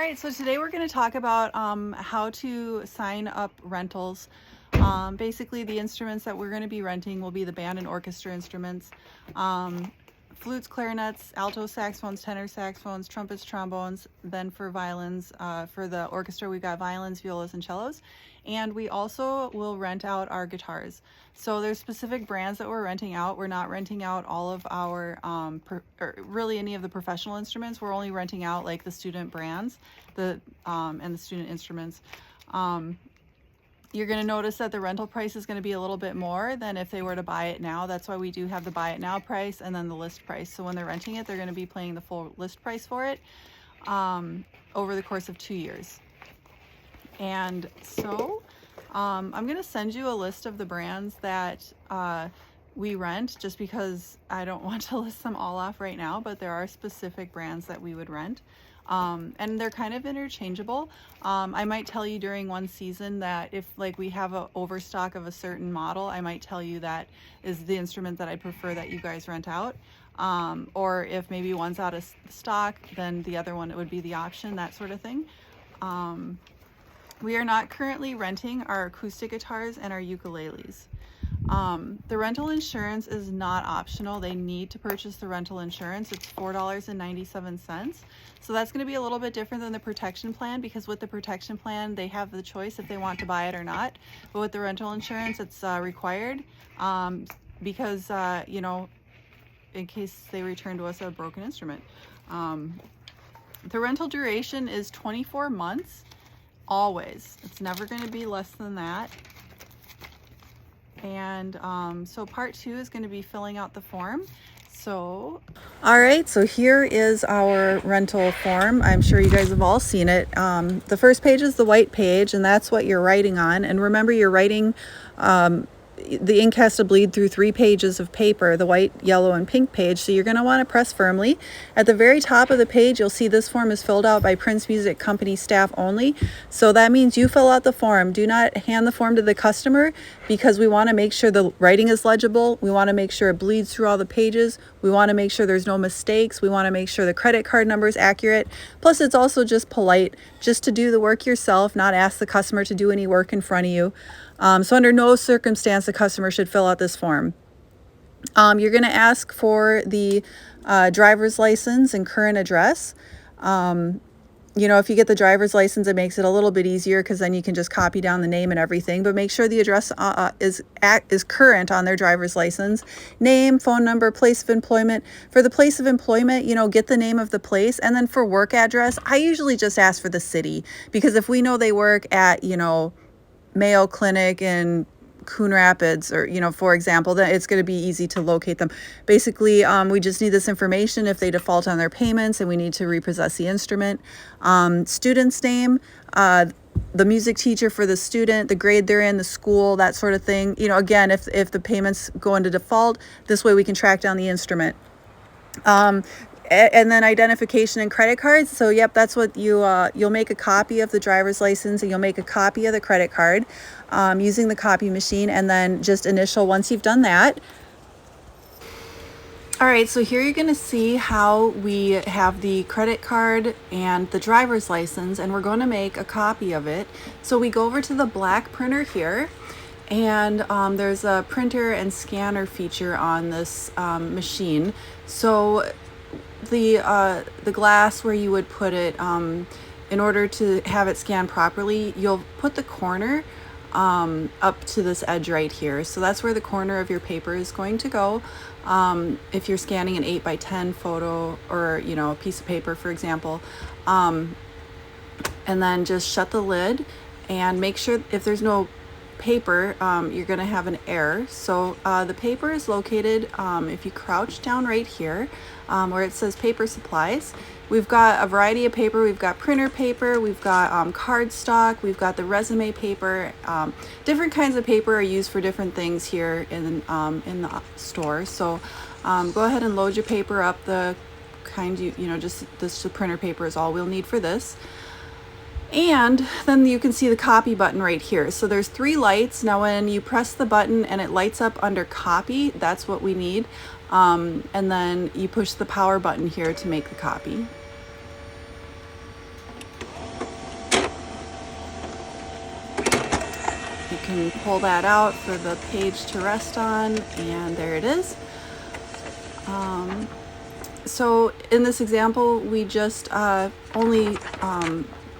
right, so today we're going to talk about how to sign up rentals. Basically, the instruments that we're going to be renting will be the band and orchestra instruments, flutes, clarinets, alto saxophones, tenor saxophones, trumpets, trombones. Then for violins, for the orchestra, we've got violins, violas, and cellos. And we also will rent out our guitars. So there's specific brands that we're renting out. We're not renting out all of our, or really any of the professional instruments. We're only renting out like the student brands, and the student instruments. You're going to notice that the rental price is going to be a little bit more than if they were to buy it now. That's why we do have the buy it now price and then the list price. So when they're renting it, they're going to be paying the full list price for it over the course of 2 years. And so I'm going to send you a list of the brands that we rent, just because I don't want to list them all off right now, but there are specific brands that we would rent. And they're kind of interchangeable. I might tell you during one season that if like we have an overstock of a certain model, I might tell you that is the instrument that I prefer that you guys rent out. Or if maybe one's out of stock, then the other one, it would be the option, that sort of thing. We are not currently renting our acoustic guitars and our ukuleles. The rental insurance is not optional. They need to purchase the rental insurance. It's $4.97. So that's going to be a little bit different than the protection plan, because with the protection plan, they have the choice if they want to buy it or not. But with the rental insurance, it's required because, you know, in case they return to us a broken instrument. The rental duration is 24 months. Always. It's never going to be less than that. And so part 2 is going to be filling out the form. So, all right, so here is our rental form. I'm sure you guys have all seen it. The first page is the white page, and that's what you're writing on. And remember, you're writing, the ink has to bleed through 3 pages of paper, the white, yellow, and pink page. So you're going to want to press firmly. At the very top of the page, you'll see this form is filled out by Prince Music Company staff only. So that means you fill out the form. Do not hand the form to the customer, because we want to make sure the writing is legible. We want to make sure it bleeds through all the pages. We want to make sure there's no mistakes. We want to make sure the credit card number is accurate. Plus, it's also just polite just to do the work yourself, not ask the customer to do any work in front of you. So under no circumstance the customer should fill out this form. You're going to ask for the driver's license and current address. You know, if you get the driver's license, it makes it a little bit easier, because then you can just copy down the name and everything. But make sure the address is current on their driver's license. Name, phone number, place of employment. For the place of employment, you know, get the name of the place. And then for work address, I usually just ask for the city, because if we know they work at, you know, Mayo Clinic in Coon Rapids, or, you know, for example, then it's going to be easy to locate them. Basically, we just need this information if they default on their payments and we need to repossess the instrument. Student's name, the music teacher for the student, the grade they're in, the school, that sort of thing. You know, again, if the payments go into default, this way we can track down the instrument. And then identification and credit cards. So yep, that's what you'll make a copy of the driver's license, and you'll make a copy of the credit card using the copy machine, and then just initial once you've done that. All right, so here you're going to see how we have the credit card and the driver's license, and we're going to make a copy of it. So we go over to the black printer here, and there's a printer and scanner feature on this machine. So the glass where you would put it, in order to have it scanned properly, you'll put the corner up to this edge right here. So that's where the corner of your paper is going to go. If you're scanning an 8x10 photo, or, you know, a piece of paper, for example, and then just shut the lid and make sure if there's no paper, you're going to have an error. So the paper is located, if you crouch down right here, where it says paper supplies. We've got a variety of paper. We've got printer paper, we've got cardstock, we've got the resume paper. Different kinds of paper are used for different things here in the store. So go ahead and load your paper up. The kind you know, just this, the printer paper is all we'll need for this. And then you can see the copy button right here. So there's 3 lights. Now when you press the button and it lights up under copy, that's what we need. And then you push the power button here to make the copy. You can pull that out for the page to rest on, and there it is. So in this example, we just only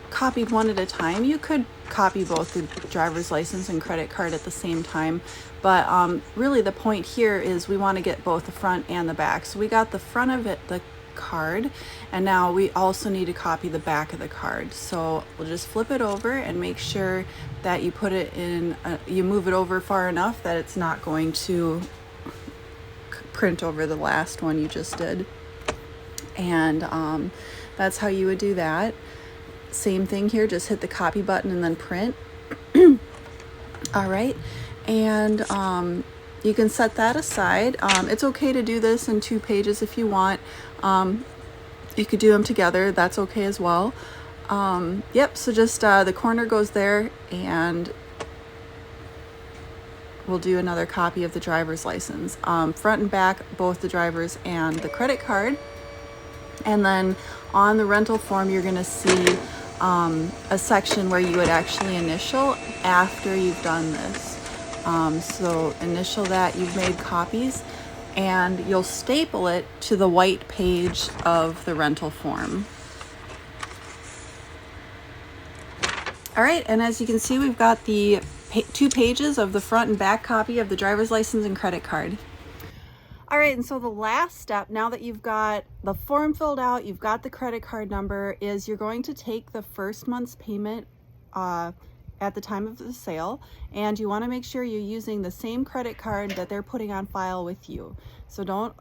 copied one at a time. You could copy both the driver's license and credit card at the same time, but really the point here is we want to get both the front and the back. So we got the front of it, the card, and now we also need to copy the back of the card. So we'll just flip it over and make sure that you put it in, you move it over far enough that it's not going to print over the last one you just did. And that's how you would do that. Same thing here, just hit the copy button and then print. All right, and you can set that aside. It's okay to do this in 2 pages if you want. You could do them together, that's okay as well. Yep, so just the corner goes there, and we'll do another copy of the driver's license. Front and back, both the driver's and the credit card. And then on the rental form, you're gonna see a section where you would actually initial after you've done this. So initial that you've made copies, and you'll staple it to the white page of the rental form. All right, and as you can see, we've got the 2 pages of the front and back copy of the driver's license and credit card. All right, and so the last step, now that you've got the form filled out, you've got the credit card number, is you're going to take the first month's payment at the time of the sale, and you want to make sure you're using the same credit card that they're putting on file with you. So don't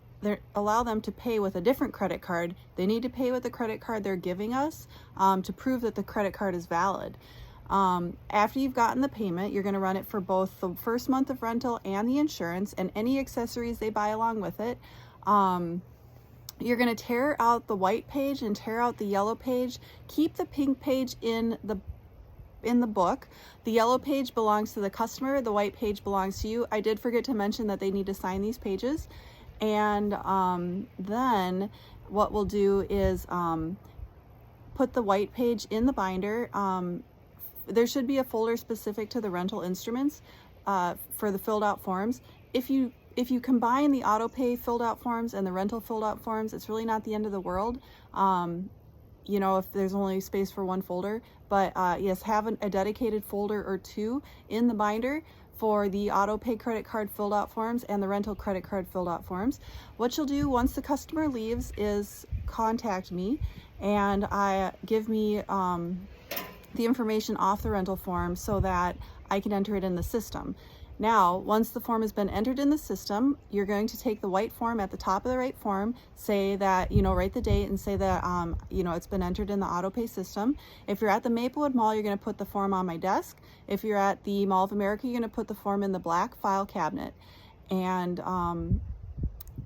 allow them to pay with a different credit card. They need to pay with the credit card they're giving us to prove that the credit card is valid. After you've gotten the payment, you're going to run it for both the first month of rental and the insurance and any accessories they buy along with it. You're going to tear out the white page and tear out the yellow page. Keep the pink page in the book. The yellow page belongs to the customer, the white page belongs to you. I did forget to mention that they need to sign these pages. And then what we'll do is put the white page in the binder. There should be a folder specific to the rental instruments for the filled out forms. If you combine the auto pay filled out forms and the rental filled out forms, it's really not the end of the world. You know, if there's only space for one folder, but yes, have a dedicated folder or 2 in the binder for the auto pay credit card filled out forms and the rental credit card filled out forms. What you'll do once the customer leaves is contact me and give me the information off the rental form so that I can enter it in the system. Now, once the form has been entered in the system, you're going to take the white form at the top of the right form, say that, you know, write the date and say that, you know, it's been entered in the auto pay system. If you're at the Maplewood Mall, you're going to put the form on my desk. If you're at the Mall of America, you're going to put the form in the black file cabinet. And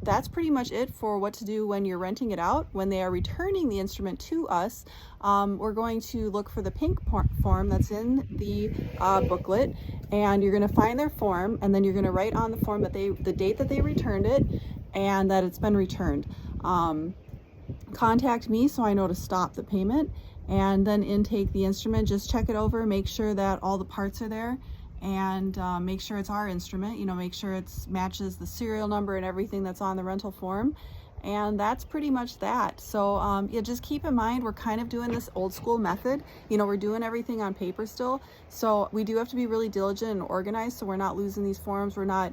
that's pretty much it for what to do when you're renting it out. When they are returning the instrument to us, we're going to look for the pink form that's in the booklet, and you're going to find their form, and then you're going to write on the form that the date that they returned it and that it's been returned. Contact me so I know to stop the payment, and then intake the instrument. Just check it over, make sure that all the parts are there, and make sure it's our instrument, you know, make sure it matches the serial number and everything that's on the rental form. And that's pretty much that. So yeah, just keep in mind, we're kind of doing this old school method. You know, we're doing everything on paper still. So we do have to be really diligent and organized so we're not losing these forms. We're not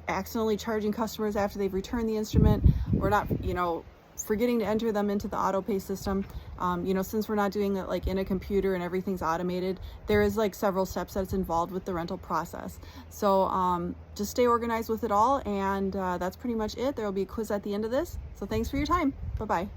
accidentally charging customers after they've returned the instrument. We're not, you know, forgetting to enter them into the auto pay system. You know, since we're not doing it like in a computer and everything's automated, there is like several steps that's involved with the rental process. So just stay organized with it all, and that's pretty much it. There will be a quiz at the end of this. So thanks for your time. Bye-bye.